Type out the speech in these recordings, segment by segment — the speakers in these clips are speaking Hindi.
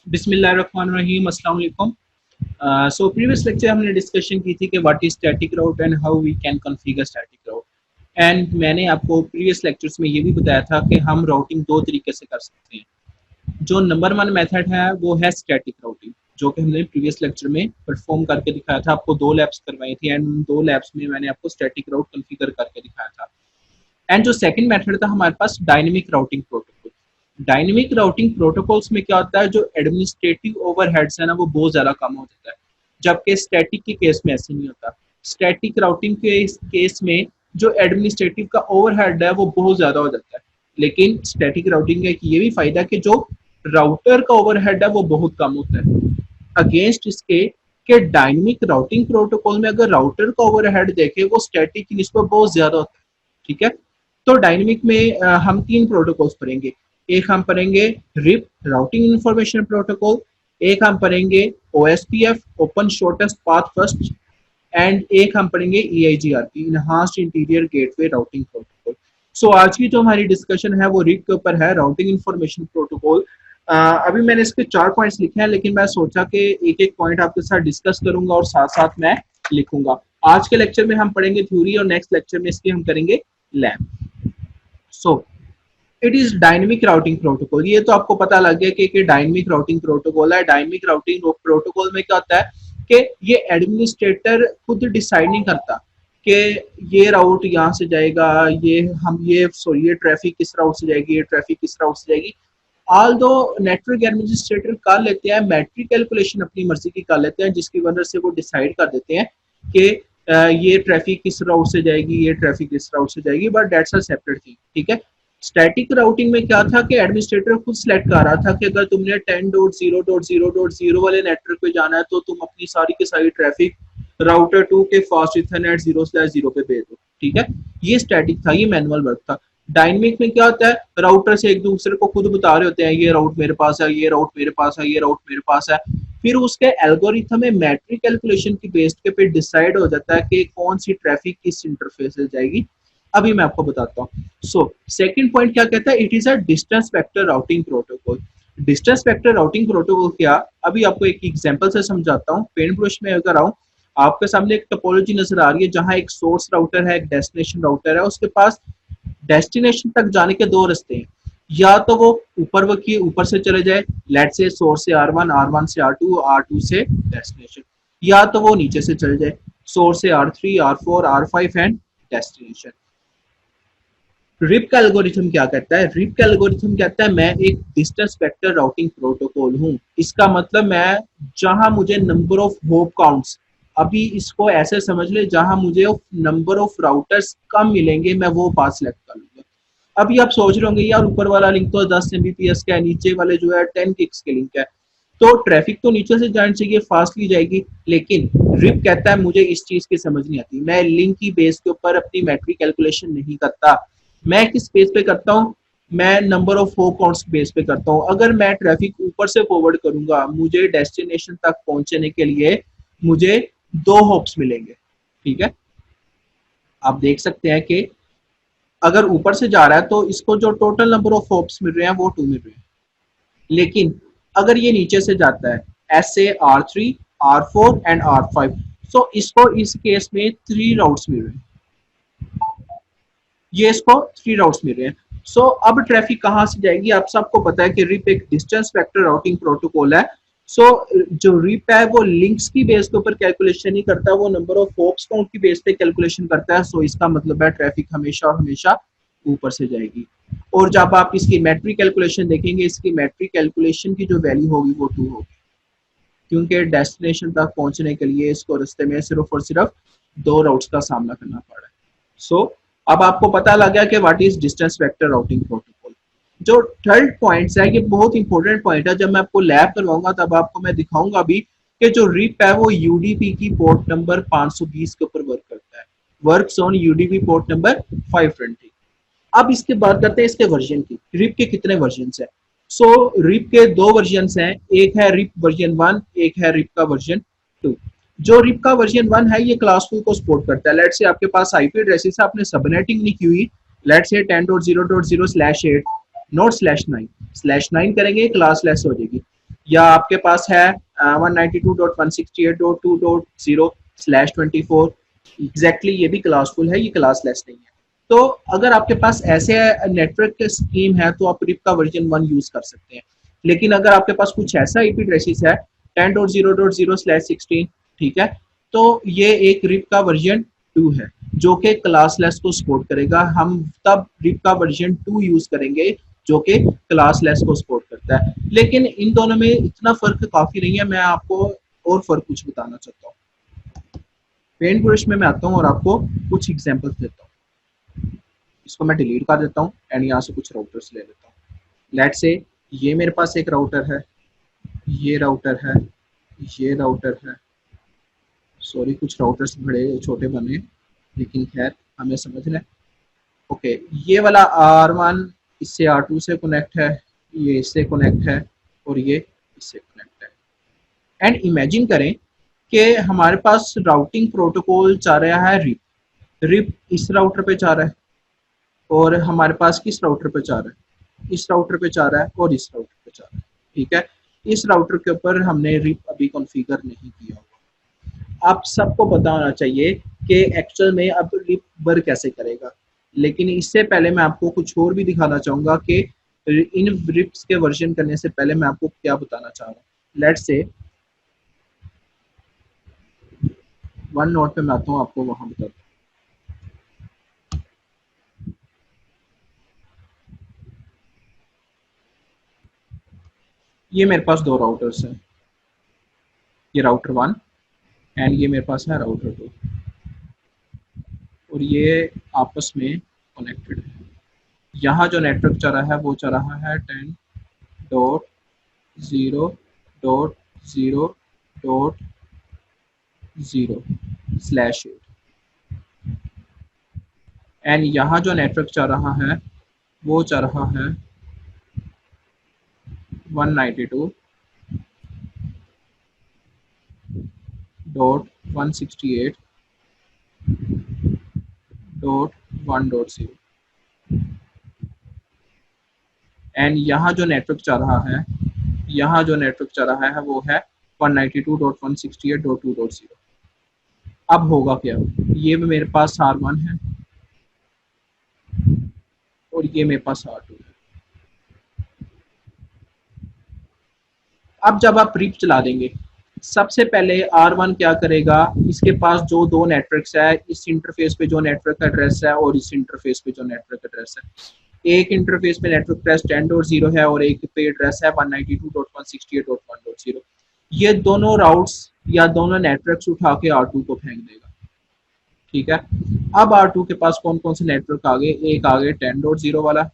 बिस्मिल्लाहिर्रहमानिर्रहीम, अस्सलाम वालेकुम। सो प्रीवियस लेक्चर हमने डिस्कशन की थी कि what is static route and how we can configure static route. And मैंने आपको प्रीवियस लेक्चर्स में ये भी बताया था कि हम राउटिंग दो तरीके से कर सकते हैं। जो नंबर वन मेथड है वो है स्टैटिक राउटिंग, जो कि हमने प्रीवियस लेक्चर में परफॉर्म करके दिखाया था। आपको दो लैब्स करवाई थी एंड उन दो लैब्स में मैंने आपको स्टैटिक राउट कॉन्फ़िगर करके दिखाया था। एंड जो सेकंड मेथड था हमारे पास dynamic routing protocol. Dynamic routing protocols में क्या होता है, जो एडमिनिस्ट्रेटिव ओवरहेड्स है ना वो बहुत ज्यादा कम हो जाता है, जबकि स्टैटिक के केस में ऐसे नहीं होता। स्टैटिक राउटिंग के केस में जो एडमिनिस्ट्रेटिव का ओवरहेड है वो बहुत ज्यादा हो जाता है, लेकिन स्टैटिक राउटिंग का एक ये भी फायदा है कि जो राउटर का ओवरहेड है वो बहुत कम होता है अगेंस्ट इसके कि डायनेमिक राउटिंग प्रोटोकॉल में अगर राउटर का ओवरहेड देखे वो स्टैटिक की निस्बत बहुत ज्यादा होता है। ठीक है, तो डायनेमिक में हम तीन प्रोटोकॉल्स पढ़ेंगे। एक हम पढ़ेंगे रिप राउटिंग इंफॉर्मेशन प्रोटोकॉल, एक हम पढ़ेंगे OSPF open shortest path first, and एक हम पढ़ेंगे EIGRP enhanced interior gateway routing protocol. So आज की जो हमारी डिस्कशन है वो रिप के ऊपर है, राउटिंग इंफॉर्मेशन प्रोटोकॉल। अभी मैंने इसके 4 पॉइंट्स लिखे हैं, लेकिन मैं सोचा कि एक एक पॉइंट आपके साथ डिस्कस करूंगा और साथ साथ मैं लिखूंगा। आज के लेक्चर में हम पढ़ेंगे थ्योरी और नेक्स्ट लेक्चर में इसकी हम करेंगे lab. So it is dynamic routing protocol. ये तो आपको पता लग गया कि डायनेमिक राउटिंग प्रोटोकॉल है। डायनेमिक राउटिंग प्रोटोकॉल में क्या होता है कि ये एडमिनिस्ट्रेटर खुद डिसाइड नहीं करता कि ये राउट यहाँ से जाएगा, ये ट्रैफिक किस राउट से जाएगी, ये ट्रैफिक किस राउट से जाएगी। ऑल दो नेटवर्क एडमिनिस्ट्रेटर कर लेते हैं, मैट्रिक कैलकुलेशन अपनी मर्जी की कर लेते हैं, जिसकी वजह से वो डिसाइड कर देते हैं कि ये ट्रैफिक किस राउट से जाएगी, ये ट्रैफिक किस राउट से जाएगी, but that's a separate thing. ठीक है, स्टैटिक राउटिंग में क्या था कि एडमिनिस्ट्रेटर खुद सिलेक्ट कर रहा था कि अगर तुमने 10.0.0.0 वाले नेटवर्क पे जाना है तो तुम अपनी सारी की सारी ट्रैफिक राउटर 2 के फास्ट इथरनेट 0/0 पे भेज दो। ठीक है, ये स्टैटिक था, ये मैनुअल वर्क था। डायनेमिक में क्या होता है, राउटर से एक दूसरे को खुद बता रहे होते हैं ये राउट मेरे पास है, ये राउट मेरे पास है, ये राउट मेरे पास है। फिर उसके एल्गोरिथम में मैट्रिक कैलकुलेशन की बेस पे डिसाइड हो जाता है कि कौन सी ट्रैफिक किस इंटरफेस से जाएगी। अभी मैं आपको बताता हूँ। सो सेकंड पॉइंट क्या कहता है, it is a distance vector routing protocol. Distance vector routing protocol क्या, अभी आपको एक एग्जांपल से समझाता हूँ। पेंट ब्रश में अगर आऊँ, आपके सामने एक टोपोलॉजी नजर आ रही है जहां एक सोर्स राउटर है, एक डेस्टिनेशन राउटर है। उसके पास डेस्टिनेशन तक जाने के दो रास्ते हैं, या तो वो ऊपर से चले जाए, लेट से सोर्स से R1, R1 से R2, R2 से डेस्टिनेशन, या तो वो नीचे से चले जाए, सोर्स से R3, R4, R5 and destination. RIP का एल्गोरिथम क्या कहता है, रिप का एल्गोरिथम कहता है मैं एक डिस्टेंस वेक्टर राउटिंग प्रोटोकॉल हूं। इसका मतलब मैं जहां मुझे नंबर ऑफ होप काउंट्स, अभी इसको ऐसे समझ ले, जहां मुझे नंबर ऑफ राउटर्स कम मिलेंगे मैं वो पाथ सेलेक्ट कर लूंगा। अभी आप सोच रहे होंगे यार ऊपर वाला लिंक तो 10 Mbps का है, नीचे वाले जो है 10 gigs के लिंक है, तो ट्रैफिक तो नीचे से जानी चाहिए, फास्टली जाएगी। लेकिन रिप कहता है मुझे इस चीज की समझ नहीं आती, मैं लिंक की बेस के ऊपर अपनी मैट्रिक कैलकुलेशन नहीं करता। मैं किस बेस पे करता हूँ, मैं number of hope counts base पे करता हूँ। अगर मैं ट्रैफिक ऊपर से फॉरवर्ड करूंगा, मुझे डेस्टिनेशन तक पहुंचने के लिए मुझे 2 होप्स मिलेंगे। ठीक है, आप देख सकते हैं कि अगर ऊपर से जा रहा है तो इसको जो टोटल नंबर ऑफ होप्स मिल रहे हैं वो 2 मिल रहे हैं। लेकिन अगर ये नीचे से जाता है, ऐसे R3, R4 एंड R5, सो इसको इस केस में 3 राउट्स मिल रहे हैं, ये इसको 3 राउट्स मिल रहे हैं। सो अब ट्रैफिक कहां से जाएगी, आप सबको पता है कि रिप एक डिस्टेंस वेक्टर राउटिंग प्रोटोकॉल है। सो जो रिप है वो लिंक्स की बेस के ऊपर कैलकुलेशन नहीं करता, वो नंबर ऑफ होप्स काउंट की बेस पे कैलकुलेशन करता है। सो इसका मतलब है ट्रैफिक हमेशा और हमेशा ऊपर से जाएगी। और जब आप इसकी मैट्रिक कैलकुलेशन देखेंगे, इसकी मैट्रिक कैलकुलेशन की जो वैल्यू होगी वो 2 होगी, क्योंकि डेस्टिनेशन तक पहुंचने के लिए इसको रास्ते में सिर्फ और सिर्फ 2 राउट्स का सामना करना पड़ा है। सो अब आपको पता लग गया कि what is distance vector routing protocol. जो थर्ड पॉइंट है ये बहुत इंपॉर्टेंट पॉइंट है, जब मैं आपको लैब करवाऊंगा तब आपको मैं दिखाऊंगा भी कि जो रिप है वो यूडीपी की पोर्ट नंबर 520 के ऊपर वर्क करता है, works on UDP port number 520। अब इसके बात करते हैं इसके वर्जन की, रिप के कितने वर्जन है। सो रिप के 2 वर्जन हैं, एक है रिप वर्जन 1, एक है रिप का वर्जन 2। जो रिप का वर्जन 1 है ये क्लास 2 को सपोर्ट करता है। लेट से आपके पास आईपी एड्रेसेस है, आपने सबनेटिंग नहीं की हुई, लेट से 10.0.0/8 नोट /9 करेंगे, क्लास लेस हो जाएगी। या आपके पास है 192.168.2.0/24 एग्जैक्टली, ये भी क्लासफुल है, ये क्लासलेस नहीं है। तो अगर आपके पास ऐसे नेटवर्क स्कीम है तो आप रिप का वर्जन 1 यूज कर सकते हैं। लेकिन अगर आपके पास कुछ ऐसा आईपी एड्रेसेस है 10.0.0/16, ठीक है, तो ये एक रिप का वर्जन 2 है जो कि क्लासलेस को सपोर्ट करेगा। हम तब रिप का वर्जन 2 यूज करेंगे जो कि क्लासलेस को सपोर्ट करता है। लेकिन इन दोनों में इतना फर्क काफी नहीं है, मैं आपको और फर्क कुछ बताना चाहता हूँ। पेंट ब्रश में मैं आता हूँ और आपको कुछ एग्जांपल्स देता हूँ। इसको मैं डिलीट कर देता हूँ एंड यहाँ से कुछ राउटर्स ले लेता हूँ। लेट्स से ये मेरे पास एक राउटर है, ये राउटर है, ये राउटर है। सॉरी, कुछ राउटर्स बड़े छोटे बने, लेकिन खैर हमें समझना है। ओके, ये वाला R1 इससे R2 से कनेक्ट है, ये इससे कनेक्ट है और ये इससे कनेक्ट है। एंड इमेजिन करें कि हमारे पास राउटिंग प्रोटोकॉल चल रहा है रिप, रिप इस राउटर पे जा रहा है और हमारे पास किस राउटर पे जा रहा है, इस राउटर पे जा रहा है और इस राउटर पे जा रहा है। ठीक है, इस राउटर के ऊपर हमने रिप अभी कॉन्फ़िगर नहीं किया हुआ। आप सबको पता होना चाहिए कि एक्चुअल में अब रिप वर्क कैसे करेगा। लेकिन इससे पहले मैं आपको कुछ और भी दिखाना चाहूंगा कि इन रिप्स के वर्जन करने से पहले मैं आपको क्या बताना चाह रहा हूँ। लेट्स से वन नोट पे मैं आता हूँ, आपको वहां बताता हूँ। ये मेरे पास दो राउटर्स हैं, ये राउटर 1 एंड ये मेरे पास है राउटर 2 और ये आपस में कनेक्टेड है। यहाँ जो नेटवर्क चल रहा है वो चल रहा है 10.0.0.0/8 एंड यहाँ जो नेटवर्क चल रहा है वो चल रहा है 192.168.1.0 एंड यहाँ जो नेटवर्क चल रहा है, यहाँ जो नेटवर्क चल रहा है वो है 192.168.2.0। अब होगा क्या, ये मेरे पास R1 है और ये मेरे पास R2 है। अब जब आप रिप चला देंगे, सबसे पहले R1 क्या करेगा, इसके पास जो दो नेटवर्क्स है, इस इंटरफेस पे जो नेटवर्क एड्रेस है और इस इंटरफेस पे जो नेटवर्क एड्रेस है, एक इंटरफेस पे नेटवर्क एड्रेस 10.0 है और एक पे एड्रेस है 192.168.1.0। ये दोनों राउट्स या दोनों नेटवर्क्स उठा के R2 को फेंक देगा। ठीक है, अब R2 के पास कौन कौन से नेटवर्क आ गए, एक आ गए 10.0 वाला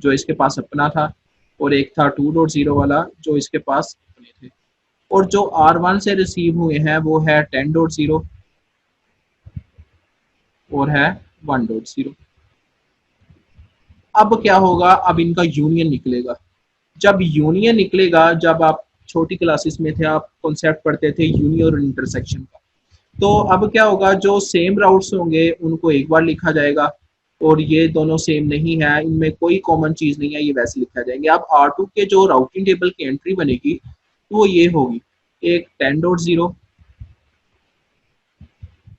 जो इसके पास अपना था और एक था 2.0 वाला जो इसके पास अपने थे, और जो R1 से रिसीव हुए हैं वो है 10.0 और है 1.0। अब क्या होगा, अब इनका यूनियन निकलेगा। जब यूनियन निकलेगा, जब आप छोटी क्लासेस में थे आप कॉन्सेप्ट पढ़ते थे यूनियन और इंटरसेक्शन का, तो अब क्या होगा, जो सेम राउट्स होंगे उनको एक बार लिखा जाएगा और ये दोनों सेम नहीं है, इनमें कोई कॉमन चीज नहीं है, ये वैसे लिखा जाएंगे। अब R2 के जो राउटिंग टेबल की एंट्री बनेगी वो ये होगी, एक 10.0,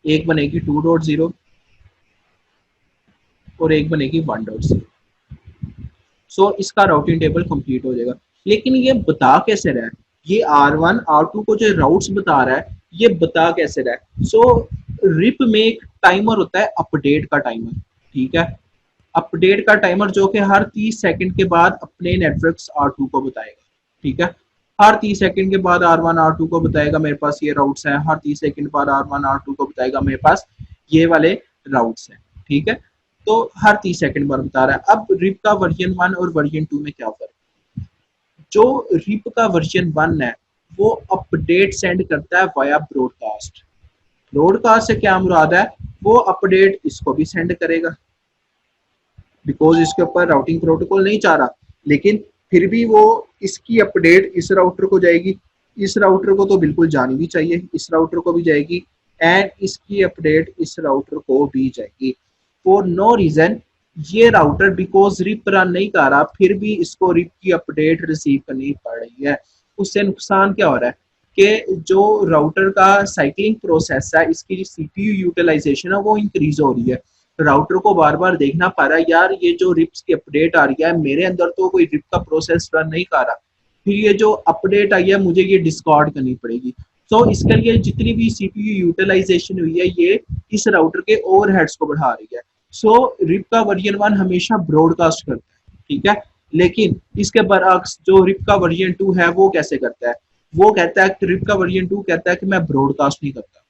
एक बनेगी 2.0 और एक बनेगी 1.0। सो इसका राउटिंग टेबल कंप्लीट हो जाएगा। लेकिन ये बता कैसे रहा है, ये R1 R2 को जो राउट्स बता रहा है ये बता कैसे रहा है। सो रिप में एक टाइमर होता है, अपडेट का टाइमर। ठीक है, अपडेट का टाइमर जो कि हर 30 सेकंड के बाद अपने नेटवर्क्स R2 को बताएगा। ठीक है, हर 30 सेकंड के बाद R1 R2 को बताएगा मेरे पास ये राउट्स हैं, हर 30 सेकंड बाद R1 R2 को बताएगा मेरे पास ये वाले राउट्स हैं। ठीक है, तो हर 30 सेकंड बाद बता रहा है। अब रिप का वर्जन 1 और वर्जन 2 में क्या फर्क, जो रिप का वर्जन 1 है वो अपडेट सेंड करता है वाया ब्रॉडकास्ट। ब्रॉडकास्ट से क्या मुराद है, वो अपडेट इसको भी सेंड करेगा बिकॉज इसके ऊपर राउटिंग प्रोटोकॉल नहीं चाह रहा, लेकिन फिर भी वो इसकी अपडेट इस राउटर को जाएगी, इस राउटर को तो बिल्कुल जानी भी चाहिए, इस राउटर को भी जाएगी एंड इसकी अपडेट इस राउटर को भी जाएगी। फॉर नो रीजन ये राउटर बिकॉज रिप रन नहीं कर रहा, फिर भी इसको रिप की अपडेट रिसीव करनी पड़ रही है। उससे नुकसान क्या हो रहा है कि जो राउटर का साइक्लिंग प्रोसेस है, इसकी जो सीपीयू यूटिलाइजेशन है वो इंक्रीज हो रही है। राउटर को बार बार देखना पड़ रहा है, यार ये जो रिप्स की अपडेट आ रही है मेरे अंदर तो कोई रिप का प्रोसेस रन नहीं कर रहा, फिर ये जो अपडेट आई है मुझे ये डिस्कार्ड करनी पड़ेगी। तो इसके लिए जितनी भी सीपीयू यूटिलाइजेशन हुई है ये इस राउटर के ओवरहेड्स को बढ़ा रही है। सो रिप का वर्जन 1 हमेशा ब्रॉडकास्ट करता है, ठीक है। लेकिन इसके बरअक्स जो रिप का वर्जन 2 है वो कैसे करता है, वो कहता है रिप का वर्जन 2 कहता है कि मैं ब्रॉडकास्ट नहीं करता।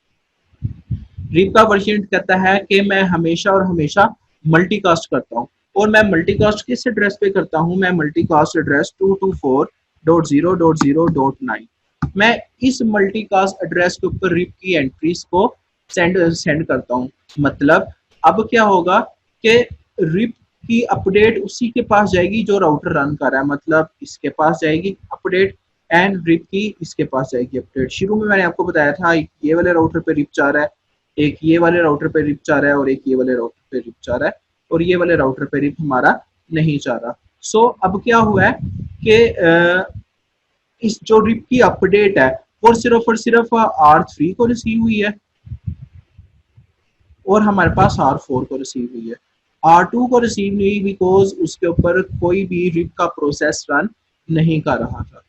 रिप का वर्जन कहता है कि मैं हमेशा और हमेशा मल्टीकास्ट करता हूँ। और मैं मल्टीकास्ट किस एड्रेस पे करता हूँ, मैं मल्टीकास्ट एड्रेस 224.0.0.9, मैं इस मल्टीकास्ट एड्रेस के ऊपर रिप की एंट्रीज को सेंड करता हूँ। मतलब अब क्या होगा कि रिप की अपडेट उसी के पास जाएगी जो राउटर रन कर रहा है, मतलब इसके पास जाएगी अपडेट एंड रिप की इसके पास जाएगी अपडेट। शुरू में मैंने आपको बताया था ये वाले राउटर पे रिप जा रहा है, एक ये वाले राउटर पे रिप जा रहा है और एक ये वाले राउटर पे रिप जा रहा है, और ये वाले राउटर पे रिप हमारा नहीं जा रहा। सो अब क्या हुआ है कि इस जो रिप की अपडेट है वो सिर्फ और सिर्फ R3 को रिसीव हुई है और हमारे पास R4 को रिसीव हुई है। R2 को रिसीव नहीं हुई बिकॉज उसके ऊपर कोई भी रिप का प्रोसेस रन नहीं कर रहा था।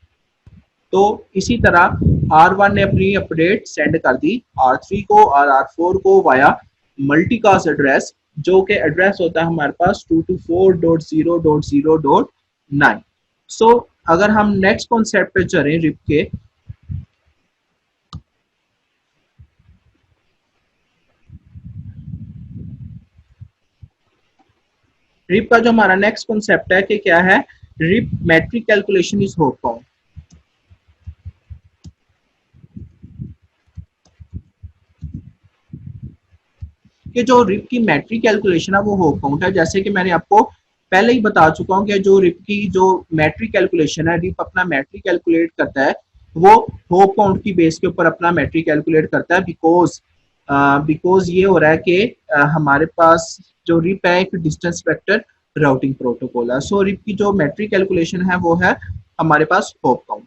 तो इसी तरह R1 ने अपनी अपडेट सेंड कर दी R3 को और R4 को वाया मल्टीकास्ट एड्रेस, जो कि एड्रेस होता है हमारे पास 224.0.0.9। सो अगर हम नेक्स्ट कॉन्सेप्ट पे चलें रिप के, रिप का जो हमारा नेक्स्ट कॉन्सेप्ट है कि क्या है, RIP metric calculation is hop count. कि जो रिप की मैट्रिक कैलकुलेशन है वो होप काउंट है। जैसे कि मैंने आपको पहले ही बता चुका हूं कि जो रिप की जो मैट्रिक कैलकुलेशन है, रिप अपना मैट्रिक कैलकुलेट करता है वो होप काउंट की बेस के ऊपर अपना मैट्रिक कैलकुलेट करता है। बिकॉज ये हो रहा है कि हमारे पास जो रिप है एक डिस्टेंस वेक्टर राउटिंग प्रोटोकॉल है। सो रिप की जो मैट्रिक कैलकुलेशन है वो है हमारे पास होप काउंट।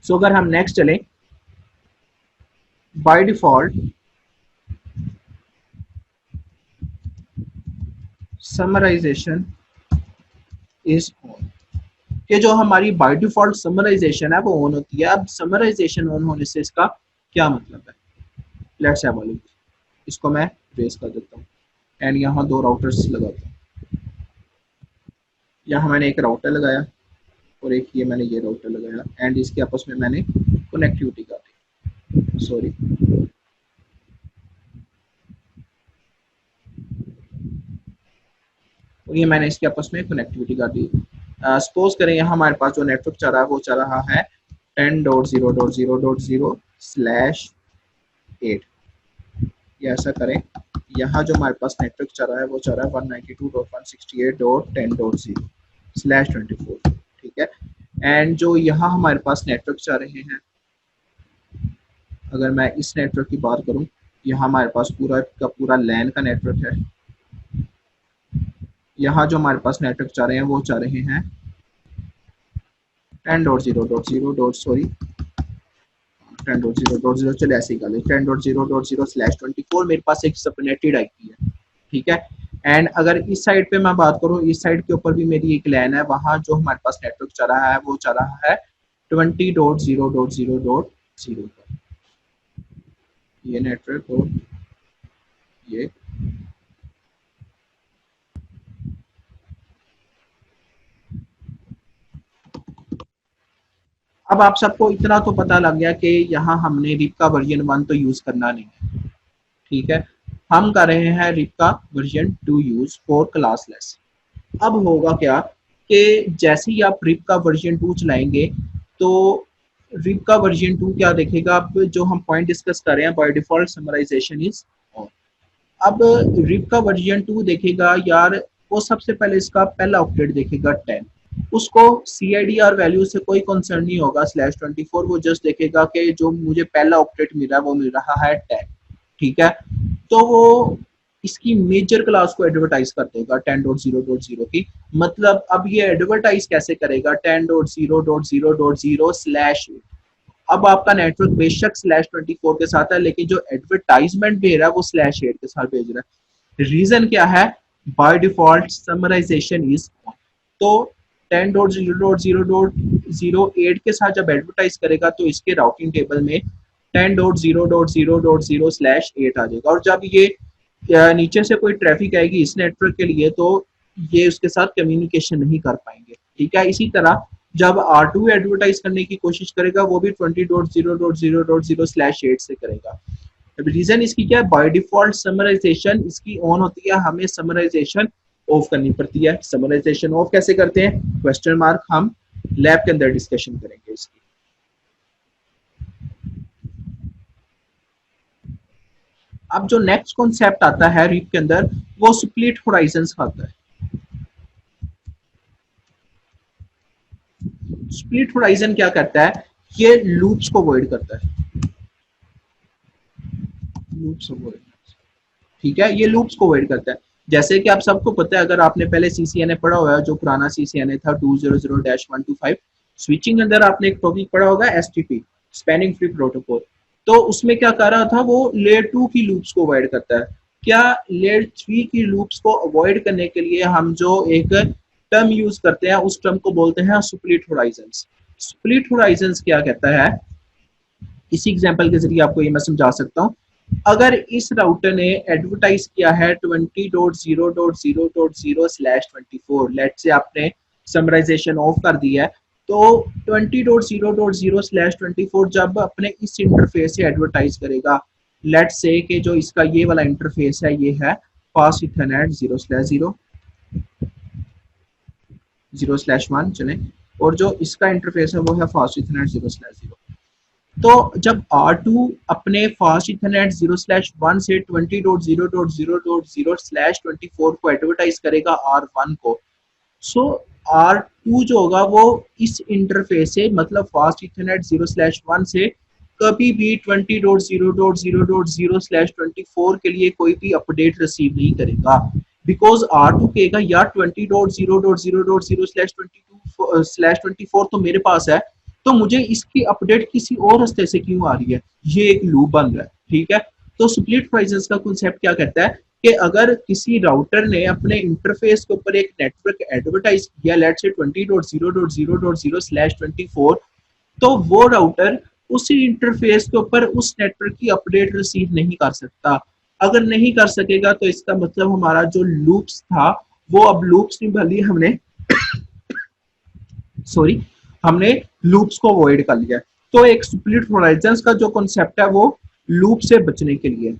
सो अगर हम नेक्स्ट चलें, by default summarisation is on, कि जो हमारी बाय डिफॉल्ट समराइजेशन है वो ऑन होती है। अब समराइजेशन ऑन होने से इसका क्या मतलब है, लेट्स हैव अ लुक। इसको मैं ट्रेस कर देता हूँ एंड यहाँ दो राउटर्स लगाता हूँ। यहाँ मैंने एक राउटर लगाया और एक ये मैंने ये राउटर लगाया एंड इसके आपस में मैंने कनेक्टिविटी कर दी। सॉरी, और ये मैंने इसके आपस में कनेक्टिविटी कर दी। सपोज करें यहाँ हमारे पास जो नेटवर्क चल रहा है वो चल रहा है 10.0.0.0/8। ये ऐसा करें, यहाँ जो हमारे पास नेटवर्क चल रहा है वो चल रहा है 192.168.10.0/24, ठीक है। एंड जो यहाँ हमारे पास नेटवर्क चल रहे हैं, अगर मैं इस नेटवर्क की बात करूँ, यहाँ हमारे पास पूरा का पूरा लैन का नेटवर्क है। यहाँ जो हमारे पास नेटवर्क चल रहे हैं वो चल रहे हैं 10.0.0.0, चले ऐसे ही कर ले 10.0.0/24 मेरे पास एक सबनेटेड आईपी है, ठीक है। एंड अगर इस साइड पे मैं बात करूं, इस साइड के ऊपर भी मेरी एक लैन है, वहां जो हमारे पास नेटवर्क चल रहा है वो चल रहा है 20.0.0.0 पर। ये नेटवर्क और ये अब आप सबको इतना तो पता लग गया कि यहाँ हमने रिप का वर्जन 1 तो यूज करना नहीं है, ठीक है। हम कर रहे हैं रिप का वर्जन 2 यूज फॉर क्लासलेस। अब होगा क्या कि जैसे ही आप रिप का वर्जन 2 चलाएंगे तो रिप का वर्जन 2 क्या देखेगा, अब जो हम पॉइंट डिस्कस कर रहे हैं by default summarisation is on. अब रिप का वर्जन 2 देखेगा यार, वो सबसे पहले इसका पहला ऑक्टेट देखेगा 10, उसको CIDR वैल्यू से कोई कंसर्न नहीं होगा /24, वो जस्ट देखेगा कि जो मुझे पहला ऑक्टेट मिल रहा है वो मिल रहा है 10, ठीक है। तो वो इसकी मेजर क्लास को एडवर्टाइज कर देगा 10.0.0 की। मतलब अब ये एडवर्टाइज कैसे करेगा 10.0.0.0 स्लैश। अब आपका नेटवर्क बेशक /24 के साथ है, लेकिन जो एडवर्टाइजमेंट भेज रहा है वो /8 के साथ भेज रहा है। रीजन क्या है? By default summarisation is on. तो 10.0.0.08 के साथ जब एडवर्टाइज करेगा तो इसके राउटिंग टेबल में 10.0.0.0/8 आ जाएगा। और जब ये नीचे से कोई ट्रैफिक आएगी इस नेटवर्क के लिए तो ये उसके साथ कम्युनिकेशन नहीं कर पाएंगे। ठीक है, इसी तरह जब R2 एडवर्टाइज करने की कोशिश करेगा वो भी 20.0.0.0/8 से करेगा। रीजन इसकी क्या है? बाय डिफॉल्ट समराइजेशन इसकी ऑन होती है, हमें समराइजेशन ऑफ करनी पड़ती है। समराइजेशन ऑफ कैसे करते हैं? क्वेश्चन मार्क, हम लैब के अंदर डिस्कशन करेंगे इसकी। अब जो नेक्स्ट कॉन्सेप्ट आता है रीप के अंदर वो स्प्लिट होराइजंस का आता है। स्प्लिट होराइजन क्या करता है? ये लूप्स को अवॉइड करता है। लूप्स अवॉइड, ठीक है, ये लूप्स को अवॉइड करता है। जैसे कि आप सबको पता है, अगर आपने पहले CCNA पढ़ा हुआ है, जो पुराना CCNA था 200-125, स्विचिंग अंदर आपने एक टॉपिक पढ़ा होगा STP, स्पैनिंग ट्री प्रोटोकॉल। तो उसमें क्या कर रहा था वो लेयर 2 की लूप्स को अवॉइड करता है। क्या लेयर 3 की लूप्स को अवॉइड करने के लिए हम जो एक टर्म यूज करते हैं उस टर्म को बोलते हैं स्प्लिट होराइजंस। स्प्लिट होराइजंस क्या कहता है? इसी एग्जांपल के जरिए आपको ये मैं समझा सकता हूँ। अगर इस राउटर ने एडवर्टाइज किया है 20.0.0.0/24, लेट से आपने समराइजेशन ऑफ कर दिया है, तो 20.0.0/24 जब अपने इस इंटरफेस से एडवर्टाइज करेगा, लेट से कि जो इसका ये वाला इंटरफेस है ये है फास्ट इथरनेट 0/0 0/1 चले, और जो इसका इंटरफेस है वो है फास्ट इथरनेट 0/0। तो जब R2 अपने फास्ट इथरनेट 0/1 से 20.0.0.0/24 को एडवर्टाइज करेगा R1 को, सो R2 जो होगा वो इस इंटरफेस से मतलब फास्ट इथरनेट 0/1 से कभी भी 20.0.0.0/24 के लिए कोई भी अपडेट रिसीव नहीं करेगा। बिकॉज R2 कहेगा यार 20.0.0.0/22/24 तो मेरे पास है, तो मुझे इसकी अपडेट किसी और रास्ते से क्यों आ रही है? ये एक लूप बन रहा है। ठीक है, तो स्प्लिट प्राइजेस का कॉन्सेप्ट क्या कहता है कि अगर किसी राउटर ने अपने इंटरफेस के ऊपर एक नेटवर्क एडवर्टाइज किया लेट से 20.0.0.0/24, तो वो राउटर उसी इंटरफेस के ऊपर उस नेटवर्क की अपडेट रिसीव नहीं कर सकता। अगर नहीं कर सकेगा तो इसका मतलब हमारा जो लूप्स था वो अब लूप्स नहीं बल्कि हमने सॉरी हमने लूप्स को अवॉइड कर लिया। तो एक स्प्लिट होराइजंस का जो कॉन्सेप्ट है वो लूप से बचने के लिए।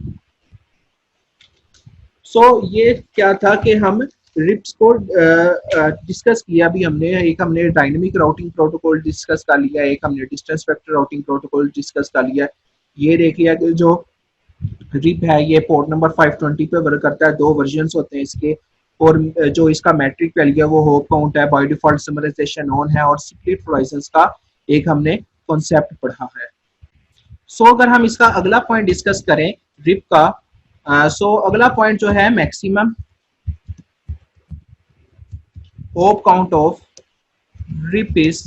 ये क्या था कि हम रिप्स को डिस्कस किया अभी हमने। एक हमने डायनेमिक राउटिंग प्रोटोकॉल डिस्कस कर लिया, एक हमने distance vector routing protocol discuss कर लिया। ये देख लिया कि जो रिप है ये पोर्ट नंबर 520 पे वर्क करता है। 2 वर्जन होते हैं इसके, और जो इसका मैट्रिक वैल्यू है वो होप काउंट है, बाय डिफॉल्ट समराइजेशन ऑन है, और स्प्लिट होराइजंस का एक हमने कॉन्सेप्ट पढ़ा है। अगर हम इसका अगला पॉइंट डिस्कस करें रिप का, अगला पॉइंट जो है maximum hop count of RIP is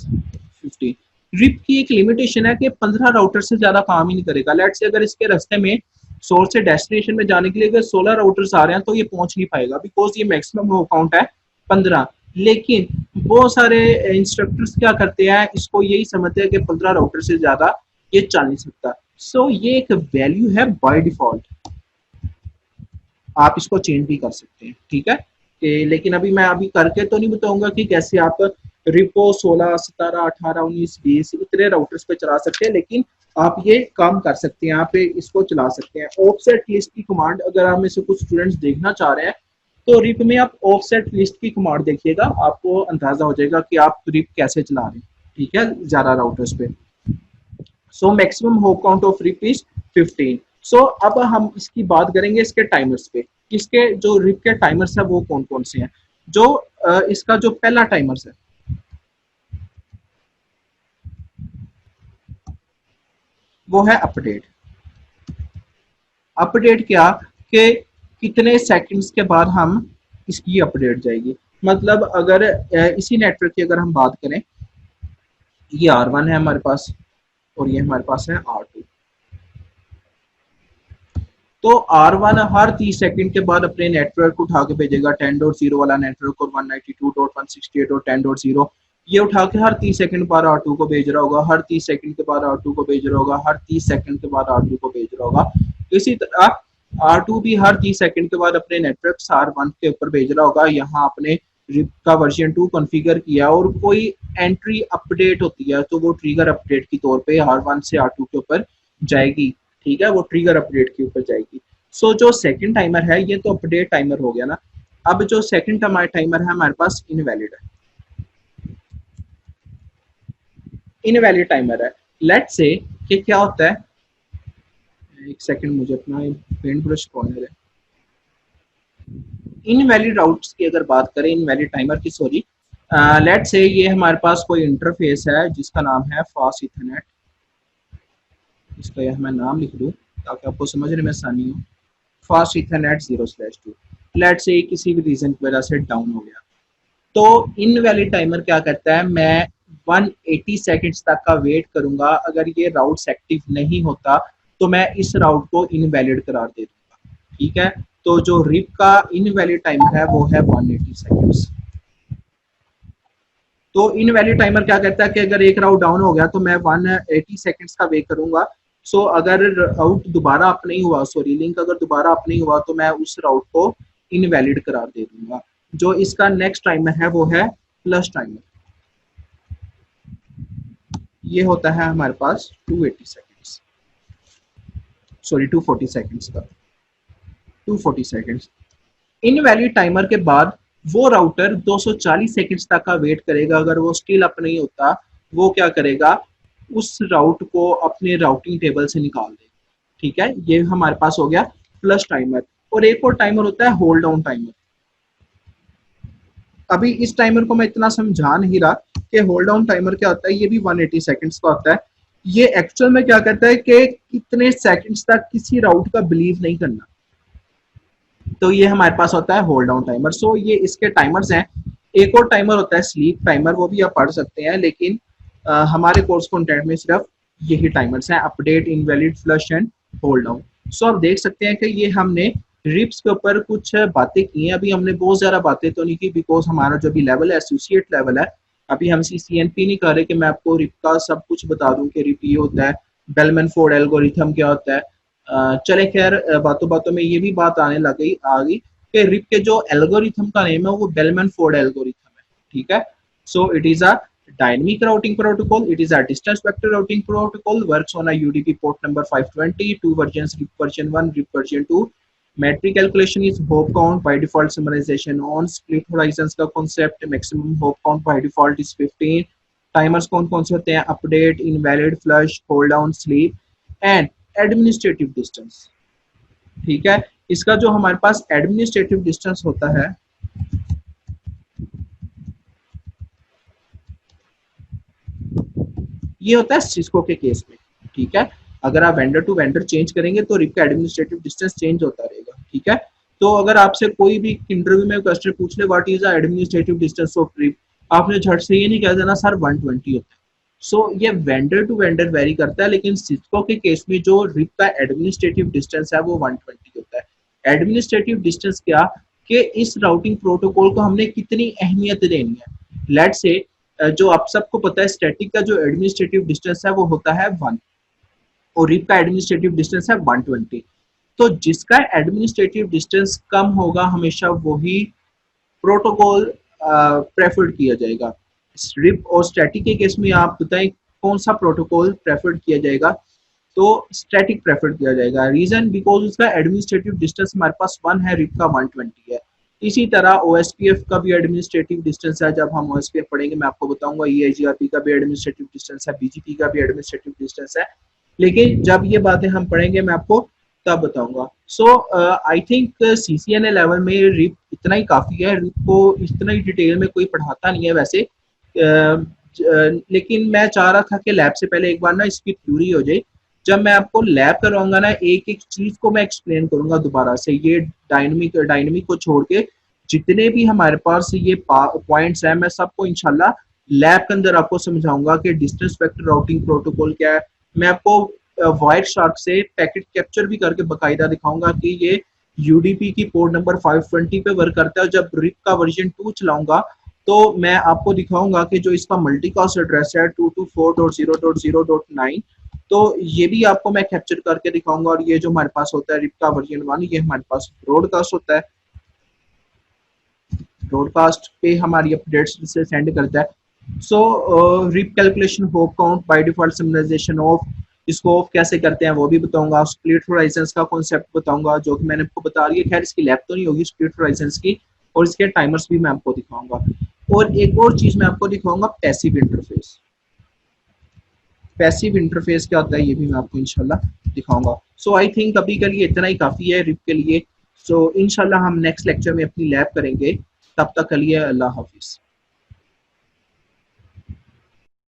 50। RIP की एक लिमिटेशन है कि 15 राउटर से ज्यादा काम ही नहीं करेगा। लेट से अगर इसके रास्ते में सोर्स से डेस्टिनेशन में जाने के लिए अगर 16 राउटर्स आ रहे हैं तो ये पहुंच नहीं पाएगा, बिकॉज ये मैक्सिमम होप काउंट है 15। लेकिन बहुत सारे इंस्ट्रक्टर्स क्या करते हैं, इसको यही समझते हैं कि 15 राउटर से ज्यादा ये चल नहीं सकता। ये एक वैल्यू है बाय डिफॉल्ट, आप इसको चेंज भी कर सकते हैं। ठीक है, लेकिन अभी मैं अभी करके तो नहीं बताऊंगा कि कैसे आप रिपो 16, 17, 18, 19, 20 इतने राउटर्स पे चला सकते हैं, लेकिन आप ये काम कर सकते हैं, आप इसको चला सकते हैं। ऑफसेट लिस्ट की कमांड अगर आप में से कुछ स्टूडेंट्स देखना चाह रहे हैं तो रिप में आप ऑफसेट लिस्ट की कमांड देखिएगा, आपको अंदाजा हो जाएगा कि आप रिप कैसे चला रहे हैं। ठीक है, ज्यादा राउटर्स पे। Maximum hop count of RIP is 15। अब हम इसकी बात करेंगे इसके टाइमर्स पे। इसके जो रिप के टाइमर्स है वो कौन कौन से हैं? जो इसका जो पहला टाइमर्स है वो है अपडेट। अपडेट क्या कि कितने सेकंड्स के बाद हम इसकी अपडेट जाएगी। मतलब अगर इसी नेटवर्क की अगर हम बात करें, ये R1 है हमारे पास और ये हमारे पास है R2। तो R1 हर 30 सेकंड के बाद अपने नेटवर्क उठा के भेजेगा 10.0 वाला नेटवर्क, और 192.168 और 10.0 ये उठा के हर 30 सेकंड बाद R2 को भेज रहा होगा, हर 30 सेकंड के बाद R2 को भेज रहा होगा, हर 30 सेकंड के बाद R2 को भेज रहा होगा। इसी तरह R2 भी हर 30 सेकंड के बाद अपने नेटवर्क R1 के ऊपर भेज रहा होगा। यहाँ आपने रिप का वर्जन 2 कॉन्फ़िगर किया और कोई एंट्री अपडेट होती है तो वो ट्रिगर अपडेट के तौर पे R1 से R2 के ऊपर जाएगी। ठीक है, वो ट्रिगर अपडेट के ऊपर जाएगी। सो जो सेकंड टाइमर है ये तो अपडेट टाइमर हो गया ना। अब जो सेकंड टाइमर है हमारे पास इनवैलिड है, इनवैलिड टाइमर है। लेट्स से कि क्या होता है, एक सेकंड मुझे अपना पेंट ब्रश खोलने दें। इनवैलिड राउट्स की अगर बात करें, इनवैलिड टाइमर की, सॉरी, लेट्स से ये हमारे पास कोई इंटरफेस है जिसका नाम है फास्ट इथरनेट। इसका यह मैं नाम लिख दूं ताकि आपको समझने में आसानी हो। फास्ट इथरनेट 0/2 लेट से किसी भी रीजन की वजह से डाउन हो गया, तो इनवैलिड टाइमर क्या करता है, मैं 180 सेकंड्स तक का वेट करूंगा। अगर ये राउट एक्टिव नहीं होता तो मैं इस राउट को इनवैलिड करार दे दूंगा। ठीक है, तो जो रिप का इनवैलिड टाइमर है वो है 180 सेकंड्स। तो इनवैलिड टाइमर क्या कहता है कि अगर एक राउट डाउन हो गया तो मैं 180 सेकंड्स का वेट करूंगा। सो अगर राउट दोबारा अप नहीं हुआ, सॉरी लिंक अगर दोबारा अप नहीं हुआ तो मैं उस राउट को इनवैलिड करार दे दूंगा। जो इसका नेक्स्ट टाइमर है वो है फ्लश टाइमर। ये होता है हमारे पास 280 सेकंड्स, सॉरी 240 सेकंड्स का, 240 सेकंड्स। इनवैलिड टाइमर के बाद वो राउटर 240 सेकंड्स तक का वेट करेगा। अगर वो स्टिल अप नहीं होता, वो क्या करेगा, उस राउट को अपने राउटिंग टेबल से निकाल देगा। ठीक है, ये हमारे पास हो गया फ्लश टाइमर। और एक और टाइमर होता है होल्ड डाउन टाइमर। अभी इस टाइमर को मैं इतना समझा नहीं रहा कि होल्ड डाउन टाइमर क्या होता है। ये भी 180 सेकंड्स का होता है। ये एक्चुअल में क्या करता है कि कितने सेकंड्स तक किसी राउट का बिलीव नहीं करना, तो ये हमारे पास होता है होल्ड डाउन टाइमर। सो ये इसके टाइमर्स हैं। एक और टाइमर होता है स्लीप टाइमर, वो भी आप पढ़ सकते हैं, लेकिन हमारे कोर्स कंटेंट में सिर्फ यही टाइमर्स हैं, update, invalid, flush and hold down. So आप देख सकते हैं कि ये हमने रिप्स के ऊपर कुछ बातें की हैं। अभी हमने बहुत ज़्यादा बातें तो नहीं की बिकॉज हमारा जो भी लेवल है एसोसिएट लेवल है। अभी हम CCNP नहीं कर रहे कि मैं आपको रिप का सब कुछ बता दूं कि रिप ये होता है, बेलमैन फोर्ड एल्गोरिथम क्या होता है। चले खैर, बातों बातों में ये भी बात आने लग गई आ गई कि रिप के जो एल्गोरिथम का नेम है वो बेलमैन फोर्ड एल्गोरिथम है। ठीक है, so it is a dynamic routing protocol. It is a distance vector routing protocol, works on a UDP port number 520, two versions, RIP version 1, RIP version 2. Metric calculation is hop count, by default summarization on, split horizons का concept, maximum hop count by default is 15. Timers कौन कौन से होते हैं, update, invalid, flush, hold down, sleep and administrative distance. ठीक है, इसका जो हमारे पास एडमिनिस्ट्रेटिव डिस्टेंस होता है, ये होता है सिस्को के केस में। ठीक है, अगर आप वेंडर टू वेंडर चेंज करेंगे तो रिप का एडमिनिस्ट्रेटिव डिस्टेंस चेंज होता रहेगा। ठीक है, तो अगर आपसे कोई भी इंटरव्यू में क्वेश्चन पूछ ले what is the administrative distance of RIP, आपने झट से ये नहीं कह देना सर 120 होता है। सो ये वेंडर टू वेंडर वेरी करता है, लेकिन सिस्को के केस में जो रिप का एडमिनिस्ट्रेटिव डिस्टेंस है वो 120 होता है। एडमिनिस्ट्रेटिव डिस्टेंस क्या, कि इस राउटिंग प्रोटोकॉल को हमने कितनी अहमियत देनी है। लेट से जो आप सबको पता है स्टैटिक का जो एडमिनिस्ट्रेटिव डिस्टेंस है वो होता है 1 और रिप का एडमिनिस्ट्रेटिव डिस्टेंस है 120। तो जिसका एडमिनिस्ट्रेटिव डिस्टेंस कम होगा हमेशा वही प्रोटोकॉल प्रेफर्ड किया जाएगा। रिप और स्टैटिक के केस में आप बताएं कौन सा प्रोटोकॉल प्रेफर्ड किया जाएगा, तो स्टैटिक प्रेफर किया जाएगा। रीजन बिकॉज उसका एडमिनिस्ट्रेटिव डिस्टेंस हमारे पास 1 है, रिप का 120 है। इसी तरह OSPF का भी एडमिनिस्ट्रेटिव डिस्टेंस है। जब हम OSPF पढ़ेंगे मैं आपको बताऊंगा। EIGRP का भी एडमिनिस्ट्रेटिव डिस्टेंस है, BGP का भी एडमिनिस्ट्रेटिव डिस्टेंस है, लेकिन जब ये बातें हम पढ़ेंगे मैं आपको तब बताऊंगा। सो आई थिंक CCNA लेवल में रिप इतना ही काफ़ी है। रिप को इतना ही डिटेल में कोई पढ़ाता नहीं है वैसे, लेकिन मैं चाह रहा था कि लैब से पहले एक बार ना इसकी थ्योरी हो जाए। जब मैं आपको लैब करवाऊंगा ना, एक एक चीज को मैं एक्सप्लेन करूंगा दोबारा से। ये डायनेमिक को छोड़ के जितने भी हमारे पास ये पॉइंट्स हैं, मैं सबको इंशाल्लाह लैब के अंदर आपको समझाऊंगा कि डिस्टेंस वेक्टर राउटिंग प्रोटोकॉल क्या है। मैं आपको वायर शार्क से पैकेट कैप्चर भी करके बकायदा दिखाऊंगा कि ये यूडीपी की पोर्ट नंबर 520 पे वर्क करता है। जब रिप का वर्जन 2 चलाऊंगा तो मैं आपको दिखाऊंगा कि जो इसका मल्टीकास्ट एड्रेस है 224.0.0.9, तो ये भी आपको मैं कैप्चर करके दिखाऊंगा। और ये जो हमारे पास होता है रिप का वर्जन 1, ये हमारे पास ब्रॉडकास्ट होता है। ब्रॉडकास्ट पे हमारी अपडेट्स से सेंड करता है। So RIP calculation, hop count, by default summarization off, इसको ऑफ कैसे करते हैं वो भी बताऊंगा। स्प्लिट होराइजंस का कॉन्सेप्ट बताऊंगा जो कि मैंने आपको बता रही है। खैर इसकी लैब तो नहीं होगी स्प्लिट होराइजंस की, और इसके टाइमर्स भी मैं आपको दिखाऊंगा। और एक और चीज मैं आपको दिखाऊंगा, पैसिव इंटरफेस। पैसिव इंटरफेस क्या होता है ये भी मैं आपको इंशाल्लाह दिखाऊंगा। सो आई थिंक अभी के लिए इतना ही काफी है रिप के लिए। सो इंशाल्लाह हम नेक्स्ट लेक्चर में अपनी लैब करेंगे। तब तक के लिए अल्लाह हाफिज।